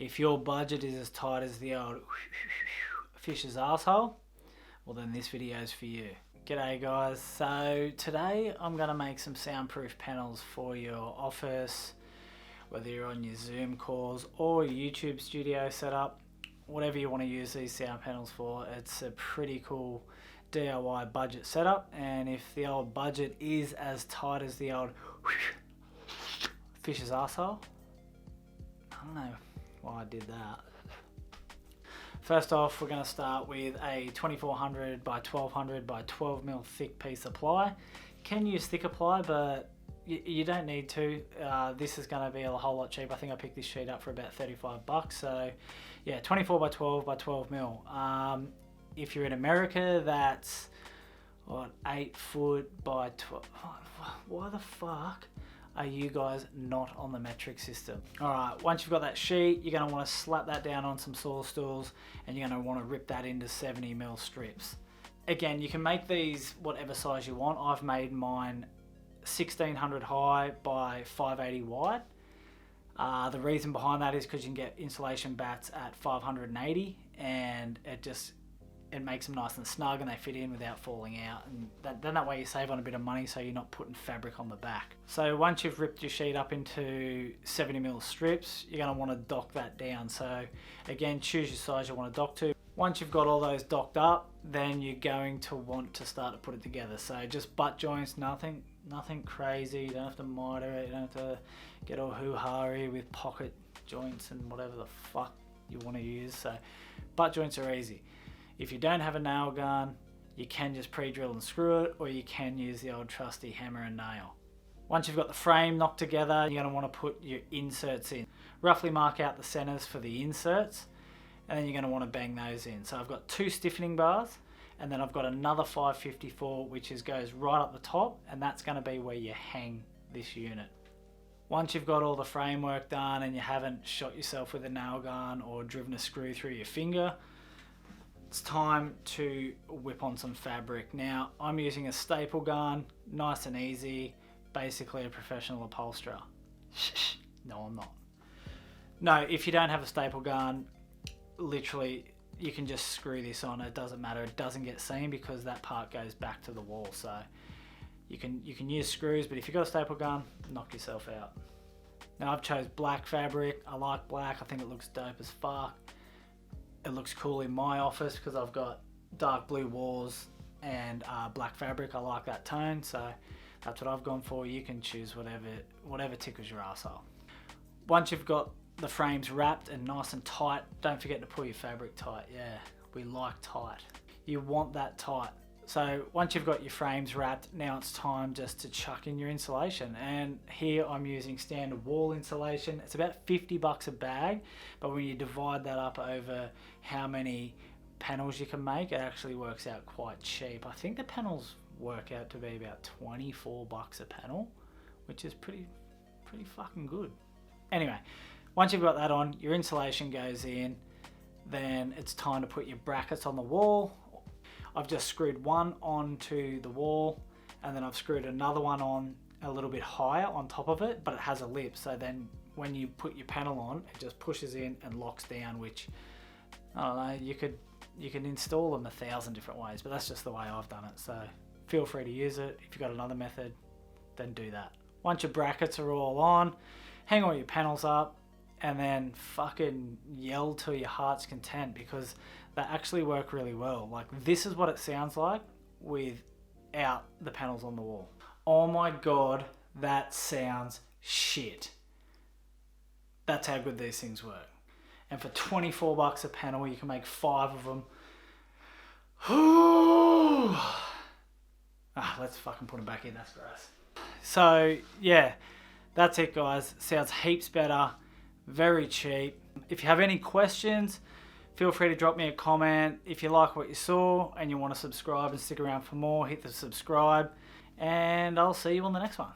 If your budget is as tight as the old fish's asshole, well then this video is for you. G'day guys, so today I'm going to make some soundproof panels for your office, whether you're on your Zoom calls or your YouTube studio setup, whatever you want to use these sound panels for. It's a pretty cool DIY budget setup, and if the old budget is as tight as the old fish's asshole, I don't know why I did that. First off, we're going to start with a 2400 by 1200 by 12 mil thick piece of ply. You can use thicker ply, but you don't need to. This is going to be a whole lot cheaper. I think I picked this sheet up for about 35 bucks. So yeah, 24 by 12 by 12 mil. If you're in America, that's what, 8 foot by 12. Why the fuck are you guys not on the metric system? Alright, once you've got that sheet, you're going to want to slap that down on some saw stools, and you're going to want to rip that into 70 mil strips. Again, you can make these whatever size you want. I've made mine 1600 high by 580 wide. The reason behind that is because you can get insulation bats at 580, and it makes them nice and snug and they fit in without falling out, and then that way you save on a bit of money, so you're not putting fabric on the back. So once you've ripped your sheet up into 70 mil strips, you're going to want to dock that down. So again, choose your size you want to dock to. Once you've got all those docked up, then you're going to want to start to put it together. So just butt joints, nothing crazy. You don't have to miter it, you don't have to get all hoo-ha-y with pocket joints and whatever the fuck you want to use. So butt joints are easy. If you don't have a nail gun, you can just pre-drill and screw it, or you can use the old trusty hammer and nail. Once you've got the frame knocked together, you're going to want to put your inserts in. Roughly mark out the centers for the inserts, and then you're going to want to bang those in. So I've got 2 stiffening bars, and then I've got another 554 which goes right up the top, and that's going to be where you hang this unit. Once you've got all the framework done and you haven't shot yourself with a nail gun or driven a screw through your finger, it's time to whip on some fabric. Now, I'm using a staple gun, nice and easy, basically a professional upholsterer. No, I'm not. No, if you don't have a staple gun, literally, you can just screw this on. It doesn't matter. It doesn't get seen because that part goes back to the wall. So you can use screws, but if you've got a staple gun, knock yourself out. Now, I've chose black fabric. I like black. I think it looks dope as fuck. It looks cool in my office because I've got dark blue walls and black fabric. I like that tone, so that's what I've gone for. You can choose whatever tickles your arsehole. Once you've got the frames wrapped and nice and tight, don't forget to pull your fabric tight. Yeah, we like tight. You want that tight. So once you've got your frames wrapped, now it's time just to chuck in your insulation. And here I'm using standard wall insulation. It's about 50 bucks a bag, but when you divide that up over how many panels you can make, it actually works out quite cheap. I think the panels work out to be about 24 bucks a panel, which is pretty fucking good. Anyway, once you've got that on, your insulation goes in, then it's time to put your brackets on the wall. I've just screwed one onto the wall, and then I've screwed another one on a little bit higher on top of it, but it has a lip, so then when you put your panel on, it just pushes in and locks down, which, I don't know, you can install them 1,000 different ways, but that's just the way I've done it, so feel free to use it. If you've got another method, then do that. Once your brackets are all on, hang all your panels up, and then fucking yell to your heart's content, because they actually work really well. Like, this is what it sounds like without the panels on the wall. Oh my god, that sounds shit. That's how good these things work. And for 24 bucks a panel, you can make 5 of them. Let's fucking put them back in, that's gross. So yeah, that's it guys. Sounds heaps better, very cheap. If you have any questions, feel free to drop me a comment. If you like what you saw and you want to subscribe and stick around for more, hit the subscribe, and I'll see you on the next one.